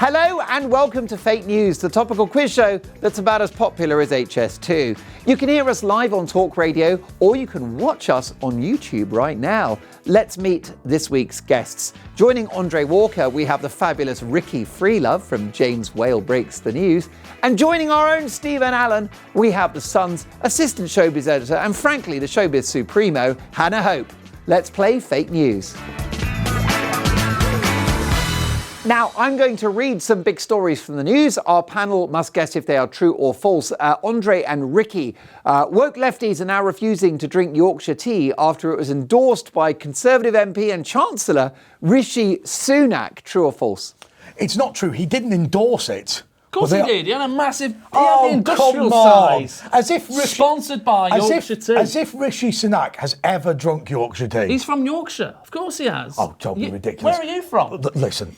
Hello and welcome to Fake News, the topical quiz show that's about as popular as HS2. You can hear us live on Talk Radio or you can watch us on YouTube right now. Let's meet this week's guests. Joining Andre Walker, we have the fabulous Ricky Freelove from James Whale Breaks the News. And joining our own Stephen Allen, we have the Sun's assistant showbiz editor and frankly the showbiz supremo, Hannah Hope. Let's play Fake News. Now, I'm going to read some big stories from the news. Our panel must guess if they are true or false. Andre and Ricky, woke lefties are now refusing to drink Yorkshire tea after it was endorsed by Conservative MP and Chancellor Rishi Sunak. True or false? It's not true. He didn't endorse it. Of course he did. He had a massive come industrial on. size. As if Sponsored by Yorkshire Tea. As if Rishi Sunak has ever drunk Yorkshire tea. He's from Yorkshire. Of course he has. Oh, don't be ridiculous. Where are you from? Listen.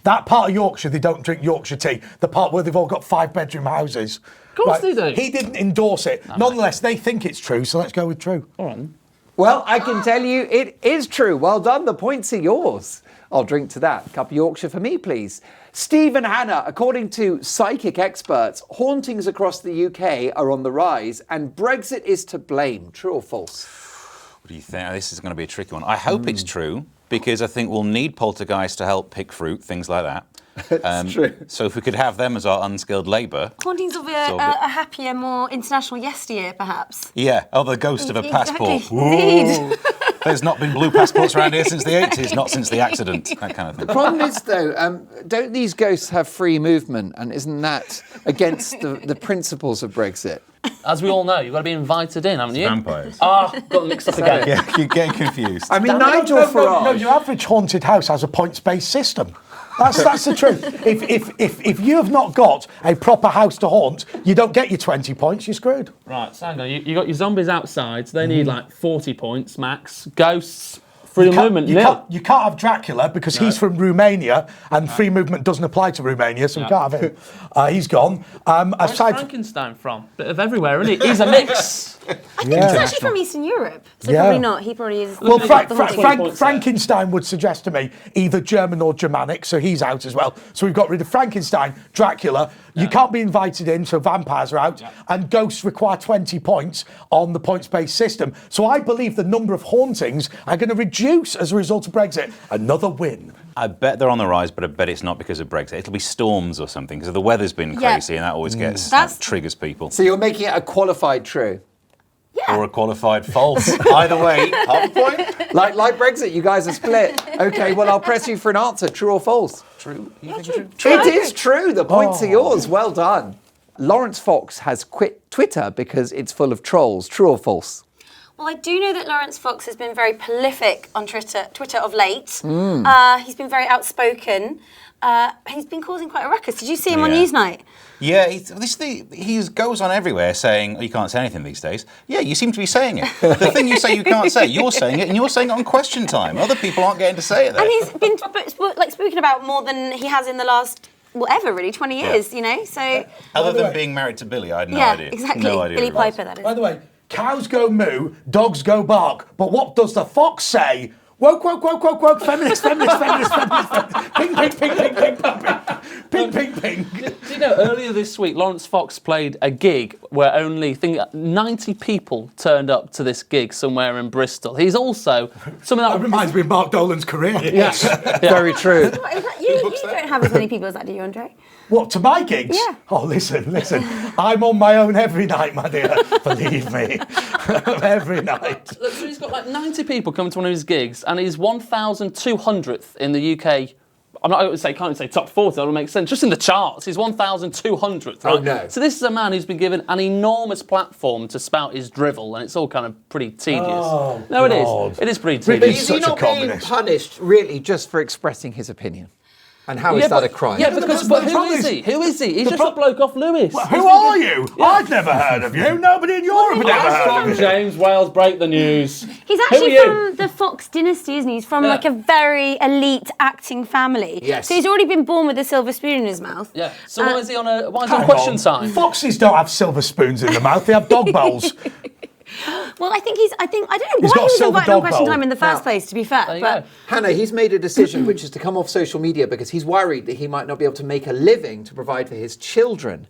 That part of Yorkshire, they don't drink Yorkshire tea. The part where they've all got 5-bedroom houses. Of course they do. He didn't endorse it. Nonetheless, they think it's true, so let's go with true. All right. Well, I can tell you it is true. Well done. The points are yours. I'll drink to that. Cup of Yorkshire for me, please. Steve and Hannah, according to psychic experts, hauntings across the UK are on the rise and Brexit is to blame. True or false? What do you think? This is going to be a tricky one. I hope it's true because I think we'll need poltergeists to help pick fruit, things like that. It's true. So if we could have them as our unskilled labour. Hauntings of a happier, more international yesteryear, perhaps. Yeah, the ghost of a passport. Indeed. There's not been blue passports around here since the 80s, not since the accident, that kind of thing. The problem is, though, don't these ghosts have free movement? And isn't that against the principles of Brexit? As we all know, you've got to be invited in, haven't you? Vampires. Got them mixed up again. Yeah, you're getting confused. I mean, Nigel Farage... No, your average haunted house has a points-based system. That's the truth. If you have not got a proper house to haunt, you don't get your 20 points, you're screwed. Right, so hang on. You got your zombies outside, so they need like 40 points max. Ghosts, free movement, nil. You can't have Dracula because he's from Romania and free movement doesn't apply to Romania, so we can't have him. He's gone. Where's Frankenstein from? Bit of everywhere, isn't he? He's a mix. I think he's actually from Eastern Europe, so probably not. He probably is. Well, the Frankenstein would suggest to me either German or Germanic, so he's out as well. So we've got rid of Frankenstein, Dracula. You can't be invited in, so vampires are out. And ghosts require 20 points on the points-based system. So I believe the number of hauntings are going to reduce as a result of Brexit. Another win. I bet they're on the rise, but I bet it's not because of Brexit. It'll be storms or something, because the weather's been crazy and that always triggers people. So you're making it a qualified true? Or a qualified false. Either way, half a point. Like Brexit, you guys are split. Okay, well, I'll press you for an answer. True or false? True. It is true. The points are yours. Well done. Lawrence Fox has quit Twitter because it's full of trolls. True or false? Well, I do know that Lawrence Fox has been very prolific on Twitter of late. He's been very outspoken. He's been causing quite a ruckus. Did you see him on Newsnight? Yeah, he goes on everywhere saying, you can't say anything these days. Yeah, you seem to be saying it. The thing you say you can't say, you're saying it, and you're saying it on Question Time. Other people aren't getting to say it there. And he's been spoken about more than he has in the last, whatever, really, 20 years, you know? So Other than being married to Billy, I had no idea. Exactly. No idea Billy who it was. Piper, that is. By the way, cows go moo, dogs go bark. But what does the fox say? Woke, woke, woke, woke, woke, feminist, feminist, feminist, feminist, ping, ping, ping, ping, ping, ping, ping, ping, ping. Do you know, earlier this week, Lawrence Fox played a gig where only 90 people turned up to this gig somewhere in Bristol. He's also... That reminds me of Mark Dolan's career. Yes. Very true. You don't have as many people as that, do you, Andre? What, to my gigs? Yeah. Oh, listen. I'm on my own every night, my dear. Believe me. Every night. Look, so he's got like 90 people coming to one of his gigs, and he's 1,200th in the UK. I'm not going to say, can't say top 40, that would make sense. Just in the charts, he's 1,200th, right? Oh, no. So this is a man who's been given an enormous platform to spout his drivel, and it's all kind of pretty tedious. Oh, no, God. it is. It is pretty But tedious. is he such a not being communist. punished, really, just for expressing his opinion? And how is that a crime? Yeah, but because the who problem is is- he? Who is he? He's just a bloke off Lewis. Who are you? I've never heard of you. Nobody in Europe had ever heard From of you. James Wales, break the news. He's Who actually are from the Fox dynasty, isn't he? He's from Yeah. like a very elite acting family. Yes. So he's already been born with a silver spoon in his mouth. Yeah. So why is he on Hang Question on. Time? Foxes don't have silver spoons in the mouth. They have dog bowls. Well, I don't know He's why got he a was silver invited on dog Question bowl. Time in the first Now- place, to be fair. There you But go. Hannah, he's made a decision which is to come off social media because he's worried that he might not be able to make a living to provide for his children.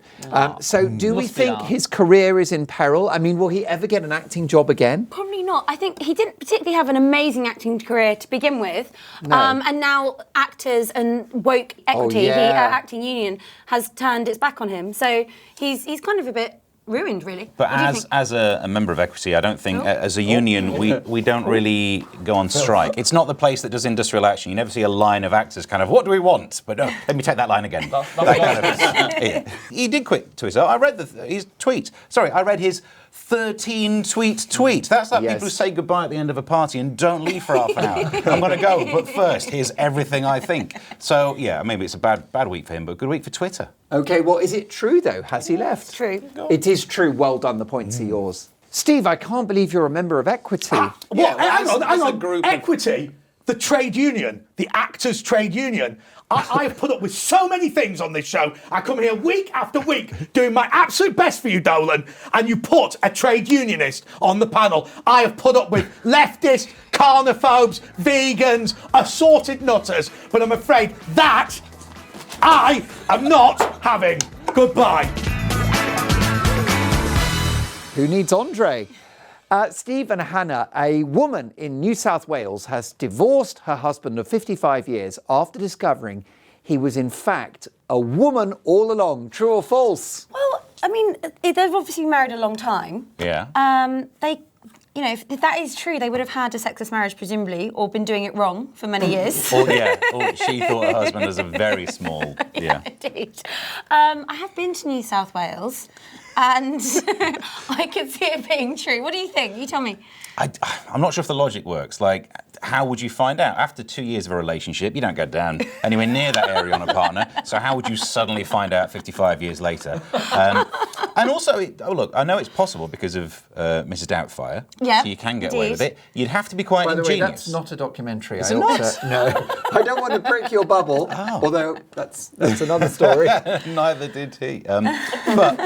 So do we Must be think hard. his career is in peril? I mean, will he ever get an acting job again? probably not. I think he didn't particularly have an amazing acting career to begin with. No. And now actors and woke equity, yeah. the acting union, has turned its back on him. So he's kind of a bit ruined, really. But What do you as think? as a member of Equity, I don't think as a union we don't really go on strike. It's not the place that does industrial action. You never see a line of actors kind of, what do we want? But no, let me take that line again. That kind of- yeah. He did quit Twitter. I read his tweet. Sorry, I read his 13 tweet. That's like Yes. people who say goodbye at the end of a party and don't leave for half an hour. I'm going to go, but first, here's everything I think. So, yeah, maybe it's a bad week for him, but a good week for Twitter. Okay, well, is it true, though? Has he left? True. It is true. Well done. The points are yours. Steve, I can't believe you're a member of Equity. What? well, hang as a on. group of- Equity, the trade union, the actors' trade union. I've put up with so many things on this show. I come here week after week doing my absolute best for you, Dolan, and you put a trade unionist on the panel. I have put up with leftists, carnophobes, vegans, assorted nutters, but I'm afraid that I am not having. Goodbye. Who needs Andre? Steve and Hannah, a woman in New South Wales has divorced her husband of 55 years after discovering he was in fact a woman all along. True or false? Well, I mean, they've obviously been married a long time. Yeah. If that is true, they would have had a sexless marriage, presumably, or been doing it wrong for many years. Or she thought her husband was a very small. Yeah. Indeed. I have been to New South Wales, and I could see it being true. What do you think? You tell me. I'm not sure if the logic works. Like, how would you find out? After 2 years of a relationship, you don't go down anywhere near that area on a partner. So how would you suddenly find out 55 years later? And also, look, I know it's possible because of Mrs. Doubtfire. Yeah, So you can get away indeed. with it. You'd have to be quite By the way, ingenious. that's not a documentary. Is it not? No, I don't want to break your bubble. Although that's another story. Neither did he. But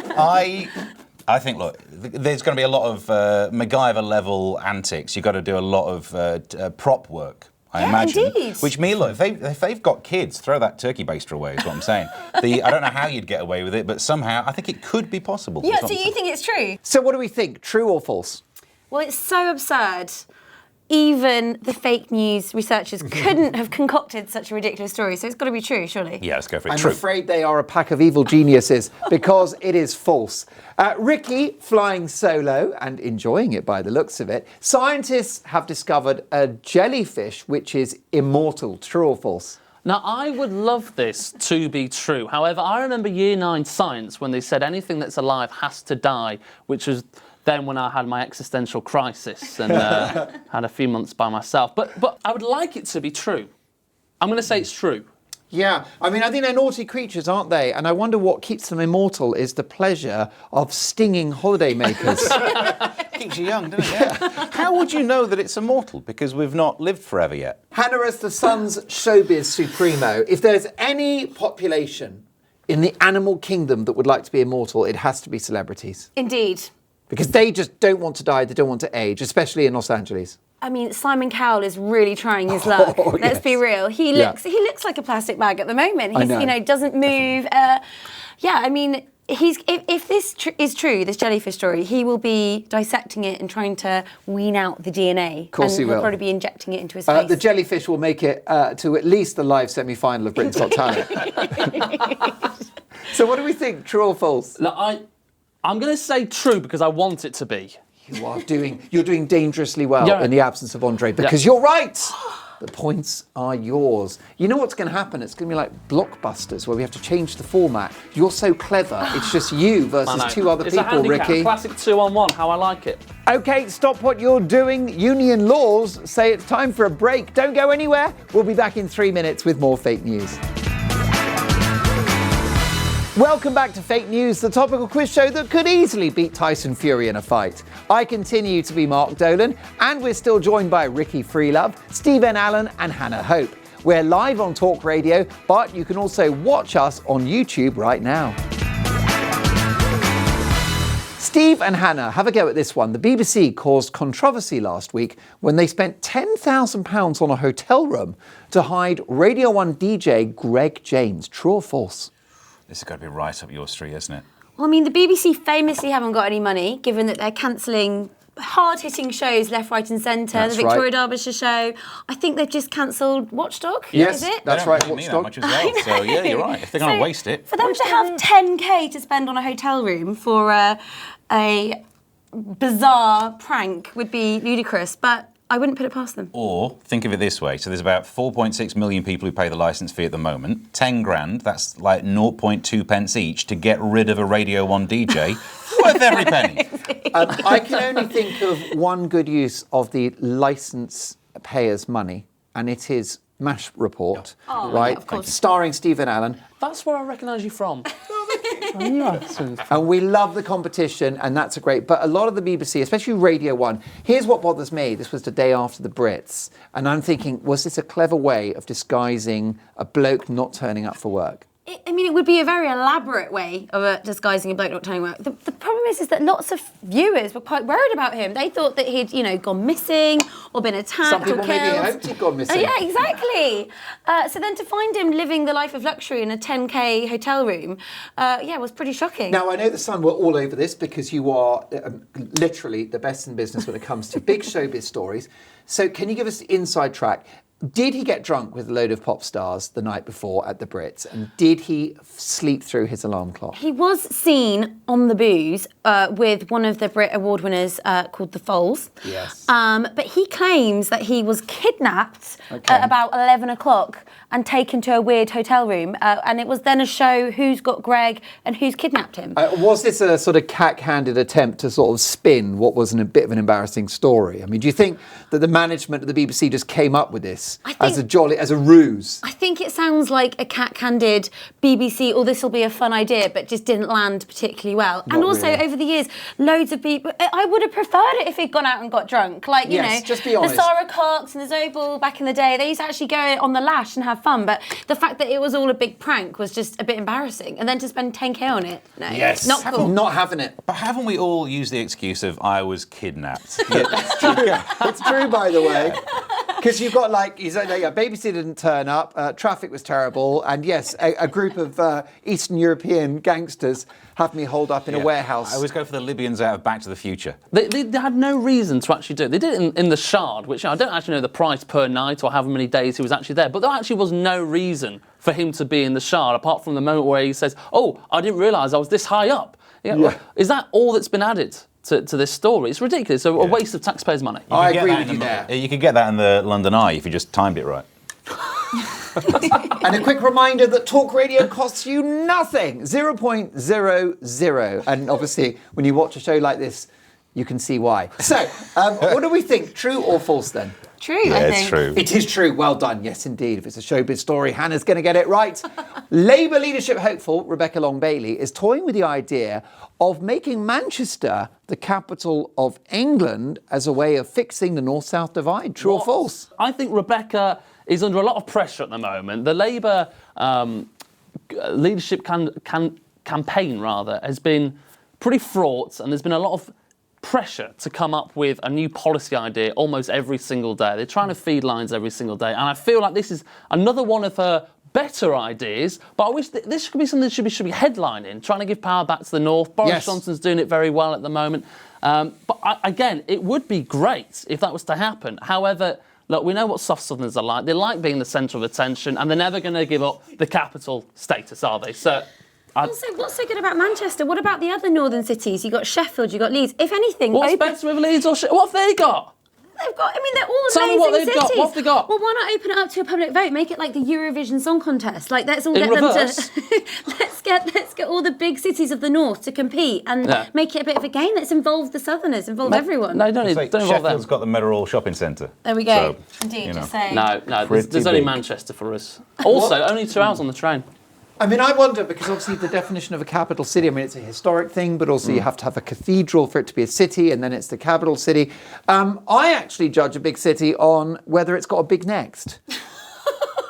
I think, look, there's going to be a lot of MacGyver-level antics. You've got to do a lot of prop work, I imagine. Indeed. Which means, look, if they've got kids, throw that turkey baster away, is what I'm saying. I don't know how you'd get away with it, but somehow I think it could be possible. Yeah, Is so what I'm you saying. think it's true? So what do we think? True or false? Well, it's so absurd. Even the fake news researchers couldn't have concocted such a ridiculous story, so it's got to be true, surely. Yeah, let's go for it. I'm True. afraid they are a pack of evil geniuses because it is false. Ricky, flying solo and enjoying it by the looks of it, scientists have discovered a jellyfish which is immortal. True or false? Now, I would love this to be true. However, I remember Year 9 science when they said anything that's alive has to die, which was then when I had my existential crisis and had a few months by myself. But I would like it to be true. I'm going to say it's true. Yeah, I mean, I think they're naughty creatures, aren't they? And I wonder what keeps them immortal is the pleasure of stinging holidaymakers. Keeps you young, doesn't it? Yeah. How would you know that it's immortal? Because we've not lived forever yet. Hannah, as the Sun's showbiz supremo, if there's any population in the animal kingdom that would like to be immortal, it has to be celebrities. Indeed. Because they just don't want to die, they don't want to age, especially in Los Angeles. I mean, Simon Cowell is really trying his luck. Oh, Let's be yes. real. He looks like a plastic bag at the moment. He's, know. Doesn't move. I mean, if this is true, this jellyfish story, he will be dissecting it and trying to wean out the DNA. Of course he will. He'll probably be injecting it into his face. The jellyfish will make it to at least the live semi-final of Britain's Got Talent. So what do we think, true or false? Now, I'm going to say true because I want it to be. You're doing dangerously well Yeah. in the absence of Andre, because you're right. The points are yours. You know what's going to happen? It's going to be like Blockbusters, where we have to change the format. You're so clever. It's just you I versus know. two other It's a people, handicap, Ricky. classic 2-on-1, how I like it. Okay, stop what you're doing. Union laws say it's time for a break. Don't go anywhere. We'll be back in 3 minutes with more fake news. Welcome back to Fake News, the topical quiz show that could easily beat Tyson Fury in a fight. I continue to be Mark Dolan, and we're still joined by Ricky Freelove, Stephen Allen, and Hannah Hope. We're live on Talk Radio, but you can also watch us on YouTube right now. Steve and Hannah, have a go at this one. The BBC caused controversy last week when they spent £10,000 on a hotel room to hide Radio 1 DJ Greg James. True or false? This has got to be right up your street, isn't it? Well, I mean, the BBC famously haven't got any money, given that they're cancelling hard-hitting shows left, right and centre. That's The Victoria right. Derbyshire show. I think they've just cancelled Watchdog. Yes, is it? that's They right. don't pay me that Watchdog. much as well. So yeah, you're right. If they're going to waste it. For them to have 10k to spend on a hotel room for a bizarre prank would be ludicrous, but I wouldn't put it past them. Or think of it this way. So there's about 4.6 million people who pay the licence fee at the moment. 10 grand, that's like 0.2 pence each to get rid of a Radio 1 DJ. Worth every penny. I can only think of one good use of the licence payers' money, and it is MASH Report, right? of course. Starring Stephen Allen. That's where I recognise you from. And we love the competition, and that's a great. But a lot of the BBC, especially Radio 1, here's what bothers me. This was the day after the Brits, and I'm thinking, was this a clever way of disguising a bloke not turning up for work? I mean, it would be a very elaborate way of disguising a bloke not turning up. The problem is that lots of viewers were quite worried about him. They thought that he'd, gone missing or been attacked Some or people killed. maybe hoped he'd gone missing. Yeah, exactly. So then to find him living the life of luxury in a 10k hotel room, was pretty shocking. Now, I know the Sun were all over this because you are literally the best in business when it comes to big showbiz stories. So can you give us the inside track? Did he get drunk with a load of pop stars the night before at the Brits? And did he sleep through his alarm clock? He was seen on the booze with one of the Brit Award winners called The Foals. Yes. But he claims that he was kidnapped at about 11 o'clock and taken to a weird hotel room. And it was then a show who's got Greg and who's kidnapped him. Was this a sort of cack-handed attempt to sort of spin what was a bit of an embarrassing story? I mean, do you think that the management of the BBC just came up with this as a ruse? I think it sounds like a cack-handed BBC, or this will be a fun idea, but just didn't land particularly well. Not and also, really. over the years, loads of people... I would have preferred it if he'd gone out and got drunk. Like, Just be honest. The Sarah Cox and the Zobel back in the day, they used to actually go on the lash and have fun, but the fact that it was all a big prank was just a bit embarrassing. And then to spend 10k on it, no. Yes. Not cool. Not having it. But haven't we all used the excuse of I was kidnapped? It's true, by the way. Because you've got babysitter didn't turn up, traffic was terrible, and yes, a group of Eastern European gangsters have me holed up in a warehouse. I always go for the Libyans out of Back to the Future. They had no reason to actually do it. They did it in the Shard, which I don't actually know the price per night or how many days he was actually there, but there actually was no reason for him to be in the Shard, apart from the moment where he says, "Oh, I didn't realise I was this high up." Is that all that's been added to this story? It's ridiculous. A waste of taxpayers' money. I agree with you there. You could get that in the London Eye if you just timed it right. And a quick reminder that talk radio costs you nothing, 0.00. And obviously, when you watch a show like this, you can see why. So, what do we think? True or false then? True, Yeah, I think. it's true. It is true. Well done. Yes, indeed. If it's a showbiz story, Hannah's going to get it right. Labour leadership hopeful Rebecca Long-Bailey is toying with the idea of making Manchester the capital of England as a way of fixing the north-south divide. True or false? I think Rebecca is under a lot of pressure at the moment. The Labour leadership campaign has been pretty fraught, and there's been a lot of pressure to come up with a new policy idea almost every single day. They're trying to feed lines every single day, and I feel like this is another one of her better ideas, but I wish this could be something that should be headlining, trying to give power back to the north. Boris Johnson's doing it very well at the moment. But again, it would be great if that was to happen. However, look, we know what soft Southerners are like. They like being the centre of attention, and they're never going to give up the capital status, are they? So. Also, what's so good about Manchester? What about the other northern cities? You've got Sheffield, you've got Leeds. If anything... What's better with Leeds or Sheffield? What have they got? They've got... they're all Tell me amazing what they've cities. got. What have they got? Well, why not open it up to a public vote? Make it like the Eurovision Song Contest. Like, let's all In get reverse? them to... let's get all the big cities of the north to compete and make it a bit of a game. Let's involve the Southerners, involve everyone. No, don't involve them. Sheffield's got the Meadowhall shopping centre. There we go. So, Indeed, just saying. No, there's Pretty only big. Manchester for us. Also, only 2 hours on the train. I mean, I wonder, because obviously the definition of a capital city, I mean, it's a historic thing, but also you have to have a cathedral for it to be a city, and then it's the capital city. I actually judge a big city on whether it's got a big next.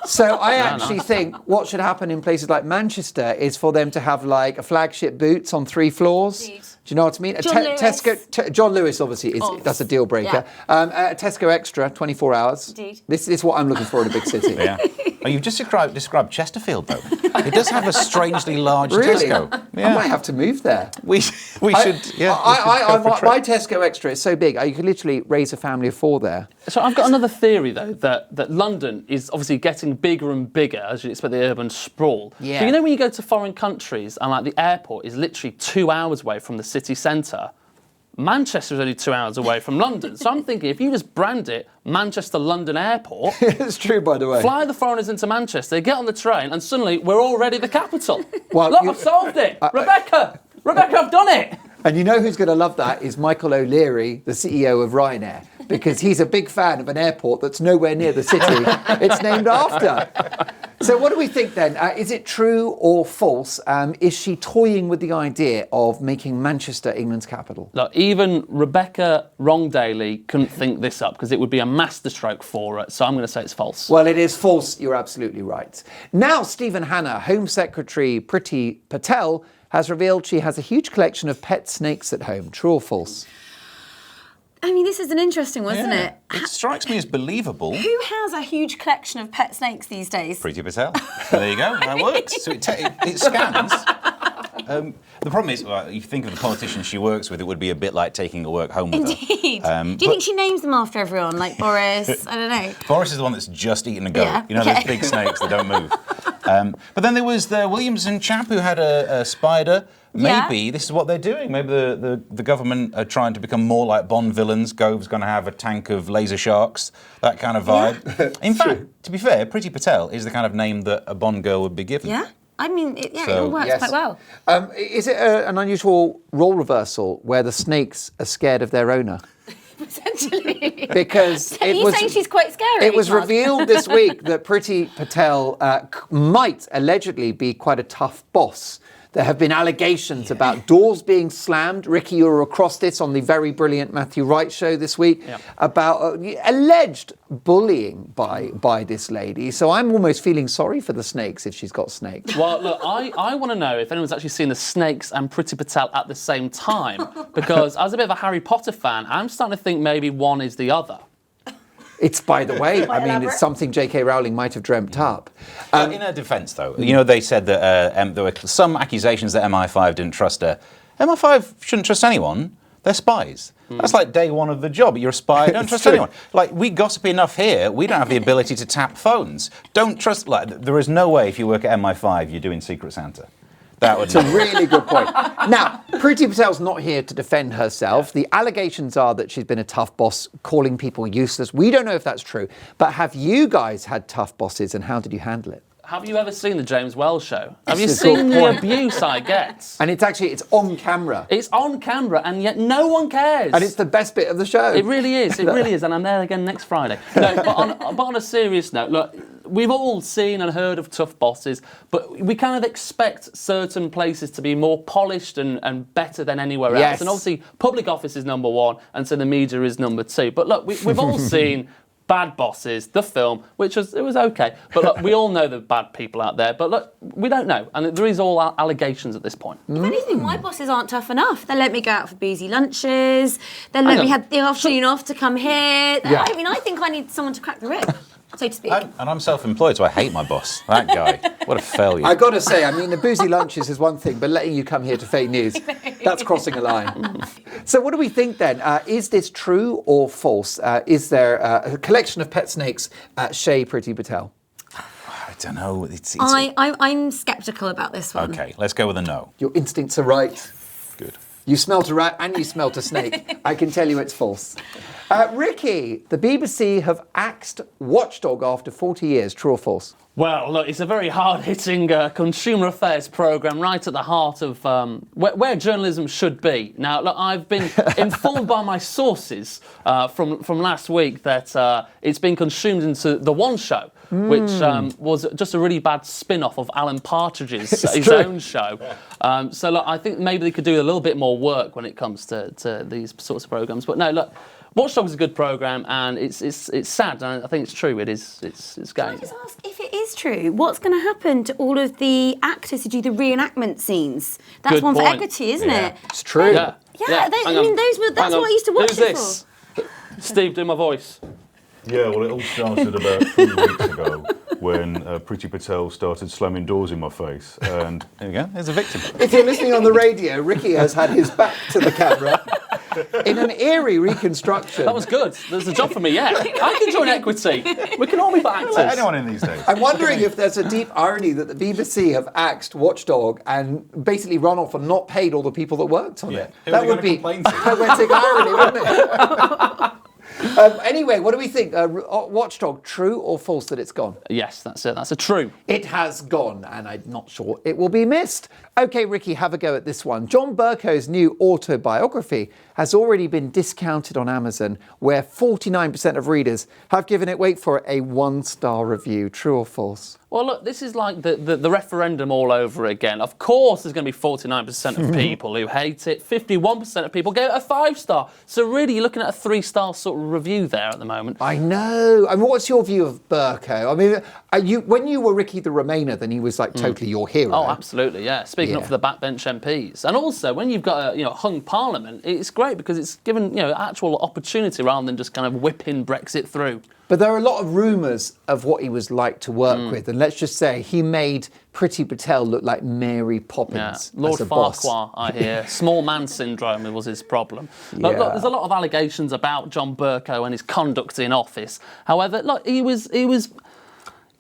So I actually think what should happen in places like Manchester is for them to have like a flagship Boots on 3 floors. Indeed. Do you know what I mean? John Lewis. Tesco, John Lewis obviously that's a deal breaker. A Tesco Extra, 24 hours. Indeed. This is what I'm looking for in a big city. Yeah. Oh, you've just described Chesterfield, though. It does have a strangely large Really? Tesco. I might have to move there. We should. Yeah. we should go for a trip. My Tesco Extra is so big, you could literally raise a family of 4 there. So I've got another theory, though, that London is obviously getting bigger and bigger as you'd expect the urban sprawl. Yeah. So you know when you go to foreign countries and like the airport is literally 2 hours away from the city centre, Manchester is only 2 hours away from London. So I'm thinking if you just brand it Manchester London Airport, It's true, by the way. fly the foreigners into Manchester, get on the train, and suddenly we're already the capital. Well, Look, I've solved it. Rebecca, I've done it. And you know who's going to love that is Michael O'Leary, the CEO of Ryanair, because he's a big fan of an airport that's nowhere near the city it's named after. So what do we think then? Is it true or false? Is she toying with the idea of making Manchester England's capital? Look, even Rebecca Wrongdaly couldn't think this up because it would be a masterstroke for her. So I'm going to say it's false. Well, it is false. You're absolutely right. Now, Stephen Hanna, Home Secretary Priti Patel, has revealed she has a huge collection of pet snakes at home. True or false? I mean, this is an interesting one, isn't it? It strikes me as believable. Who has a huge collection of pet snakes these days? Priti Patel. There you go. That works. So it scans. The problem is, if you think of the politicians she works with, it would be a bit like taking a work home with her. Indeed. Do you think she names them after everyone, like Boris? I don't know. Boris is the one that's just eaten a goat. Yeah, You know, those big snakes that don't move. But then there was the Williamson chap who had a spider. Maybe this is what they're doing. Maybe the government are trying to become more like Bond villains. Gove's going to have a tank of laser sharks, that kind of vibe. In fact, to be fair, Priti Patel is the kind of name that a Bond girl would be given. Yeah? I mean, it So- all works quite well. Is it an unusual role reversal where the snakes are scared of their owner? Essentially. Because Are you saying she's quite scary? It was Mark? revealed this week that Priti Patel might allegedly be quite a tough boss. There have been allegations about doors being slammed. Ricky, you were across this on the very brilliant Matthew Wright show this week about alleged bullying by this lady. So I'm almost feeling sorry for the snakes if she's got snakes. Well, look, I want to know if anyone's actually seen the snakes and Priti Patel at the same time, because as a bit of a Harry Potter fan, I'm starting to think maybe one is the other. It's, by the way, I mean, it's something J.K. Rowling might have dreamt up. In her defence, though, you know, they said that there were some accusations that MI5 didn't trust her. MI5 shouldn't trust anyone. They're spies. That's like day one of the job. You're a spy, don't trust anyone. Like, we gossip enough here, we don't have the ability to tap phones. Don't trust, like, there is no way if you work at MI5 you're doing Secret Santa. That would It's a really good point. Now, Priti Patel's not here to defend herself. The allegations are that she's been a tough boss, calling people useless. We don't know if that's true. But have you guys had tough bosses, and how did you handle it? Have you ever seen the James Wells show? Have you That's a seen good the point. abuse I get? And it's on camera. It's on camera, and yet no one cares. And it's the best bit of the show. It really is. It really is. And I'm there again next Friday. No, but on a serious note, look, we've all seen and heard of tough bosses, but we kind of expect certain places to be more polished and better than anywhere Yes. else. And obviously, public office is number one, and so the media is number two. But look, we've all seen Bad Bosses, the film, which was okay. But look, we all know the bad people out there. But look, we don't know, and there is all allegations at this point. If anything, my bosses aren't tough enough. They let me go out for boozy lunches. They let me have the afternoon off to come here. Yeah. I mean, I think I need someone to crack the whip, so to speak. And I'm self-employed, so I hate my boss. That guy. What a failure. I got to say, I mean, the boozy lunches is one thing, but letting you come here to fake news, that's crossing a line. So what do we think then? Is this true or false? Is there a collection of pet snakes at Shea Priti Patel? I don't know. I'm sceptical about this one. Okay, let's go with a no. Your instincts are right. Good. You smelt a rat and you smelt a snake. I can tell you it's false. Ricky, the BBC have axed Watchdog after 40 years. True or false? Well, look, it's a very hard-hitting consumer affairs programme right at the heart of where journalism should be. Now, look, I've been informed by my sources from last week that it's been consumed into The One Show, which was just a really bad spin-off of Alan Partridge's his own show. So, look, I think maybe they could do a little bit more work when it comes to these sorts of programmes. But no, look, Watchdog is a good programme, and it's sad, and I think it's true. It's Can I going. just ask, if it is true, what's going to happen to all of the actors who do the reenactment scenes? That's Good one for point. equity, isn't Yeah. it? It's true. Yeah. I mean, that's what I used to watch Who's it this? Steve, do my voice. Yeah, well, it all started about 3 weeks ago when Priti Patel started slamming doors in my face. And There we go. There's a victim. If you're listening on the radio, Ricky has had his back to the camera in an eerie reconstruction. That was good. There's a job for me, yeah. I can join equity. We can all be actors. Let anyone in these days. I'm wondering if there's a deep irony that the BBC have axed Watchdog and basically run off and not paid all the people that worked on it. Who That are they would gonna be complain to? poetic irony, wouldn't it? Anyway, what do we think? Watchdog, true or false that it's gone? Yes, that's it. That's a true. It has gone, and I'm not sure it will be missed. Okay, Ricky, have a go at this one. John Bercow's new autobiography has already been discounted on Amazon, where 49% of readers have given it, wait for it, a 1-star review. True or false? Well, look, this is like the referendum all over again. Of course, there's going to be 49% of people who hate it. 51% of people give it a 5-star. So really, you're looking at a 3-star sort of review there at the moment. I know. I mean, what's your view of Bercow? I mean, when you were Ricky the Remainer, then he was like totally your hero. Oh, absolutely, yeah. Speaking up for the backbench MPs. And also, when you've got a hung parliament, it's great because it's given actual opportunity rather than just kind of whipping Brexit through. But there are a lot of rumours of what he was like to work with, and let's just say he made Priti Patel look like Mary Poppins Lord as a boss. Farquhar, I hear. Small man syndrome was his problem. Look, there's a lot of allegations about John Bercow and his conduct in office. However, look, he was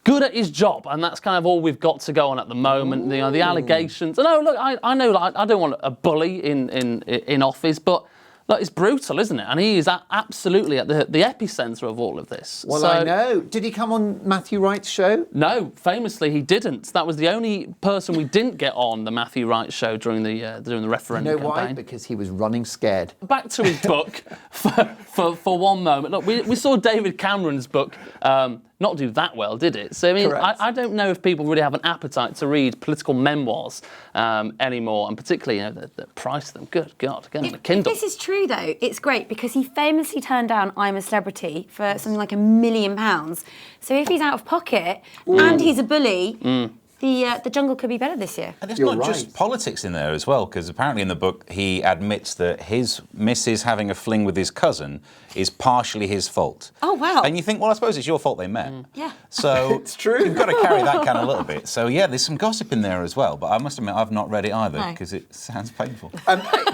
good at his job, and that's kind of all we've got to go on at the moment. The allegations. No, look, I know I don't want a bully in office, but look, it's brutal, isn't it? And he is absolutely at the epicentre of all of this. Well, I know. Did he come on Matthew Wright's show? No, famously he didn't. That was the only person we didn't get on the Matthew Wright show during the referendum You know campaign. why? Because he was running scared. Back to his book for one moment. Look, we saw David Cameron's book not do that well, did it? So, I mean, I don't know if people really have an appetite to read political memoirs anymore, and particularly, the price of them. Good God, get on the Kindle. If this is true, though, it's great because he famously turned down I'm a Celebrity for something like £1 million. So if he's out of pocket and he's a bully, the jungle could be better this year. And there's You're not just politics in there as well, because apparently in the book he admits that his missus having a fling with his cousin is partially his fault. Oh, wow. And you think, well, I suppose it's your fault they met. Yeah. So It's true. You've got to carry that can a little bit. So yeah, there's some gossip in there as well. But I must admit, I've not read it either No. because it sounds painful.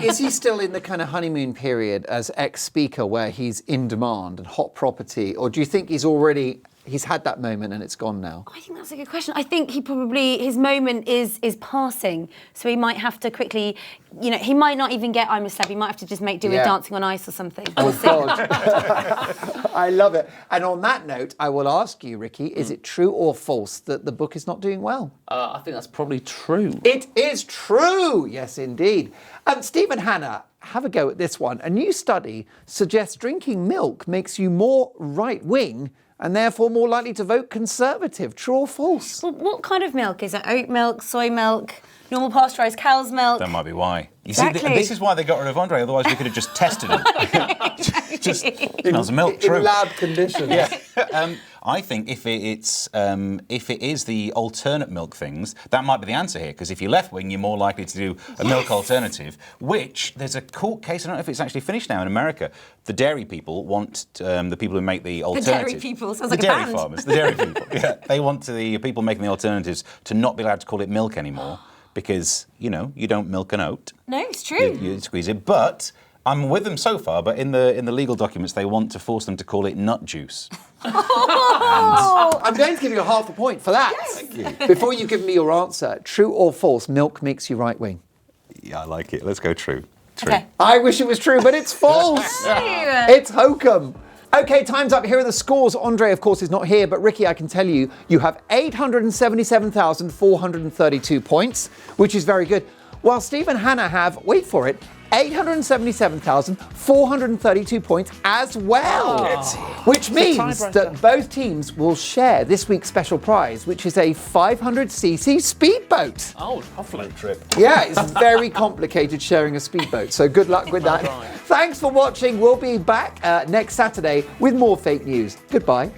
Is he still in the kind of honeymoon period as ex-speaker where he's in demand and hot property, or do you think he's had that moment and it's gone now? I think that's a good question. I think his moment is passing, so he might have to quickly, he might not even get I'm a Celeb. He might have to just do with Dancing on Ice or something. We'll see. God. I love it. And on that note, I will ask you, Ricky, is it true or false that the book is not doing well? I think that's probably true. It is true. Yes, indeed. Stephen Hannah, have a go at this one. A new study suggests drinking milk makes you more right-wing and therefore more likely to vote Conservative. True or false? Well, what kind of milk? Is it oat milk, soy milk, normal pasteurised cow's milk? That might be why. You Exactly. see, this is why they got rid of Andre. Otherwise, we could have just tested him. Just smells of milk. True. In lab conditions. I think if it is the alternate milk things, that might be the answer here. Because if you're left wing, you're more likely to do a milk alternative. Which there's a court case. I don't know if it's actually finished now in America. The dairy people want the people who make the alternatives. dairy people sounds the like a dairy band. farmers. The dairy people. Yeah, they want the people making the alternatives to not be allowed to call it milk anymore because you don't milk an oat. No, it's true. You squeeze it, but. I'm with them so far, but in the legal documents, they want to force them to call it nut juice. I'm going to give you half a point for that. Thank you. Before you give me your answer, true or false, milk makes you right-wing? Yeah, I like it. Let's go true. True. Okay. I wish it was true, but it's false. It's hokum. Okay, time's up. Here are the scores. Andre, of course, is not here, but Ricky, I can tell you, you have 877,432 points, which is very good. while Steve and Hannah have, wait for it, 877,432 points as well. Which means that both teams will share this week's special prize, which is a 500cc speedboat. Oh, lovely. Trip. Yeah, it's very complicated sharing a speedboat, so good luck with that. Thanks for watching. We'll be back next Saturday with more fake news. Goodbye.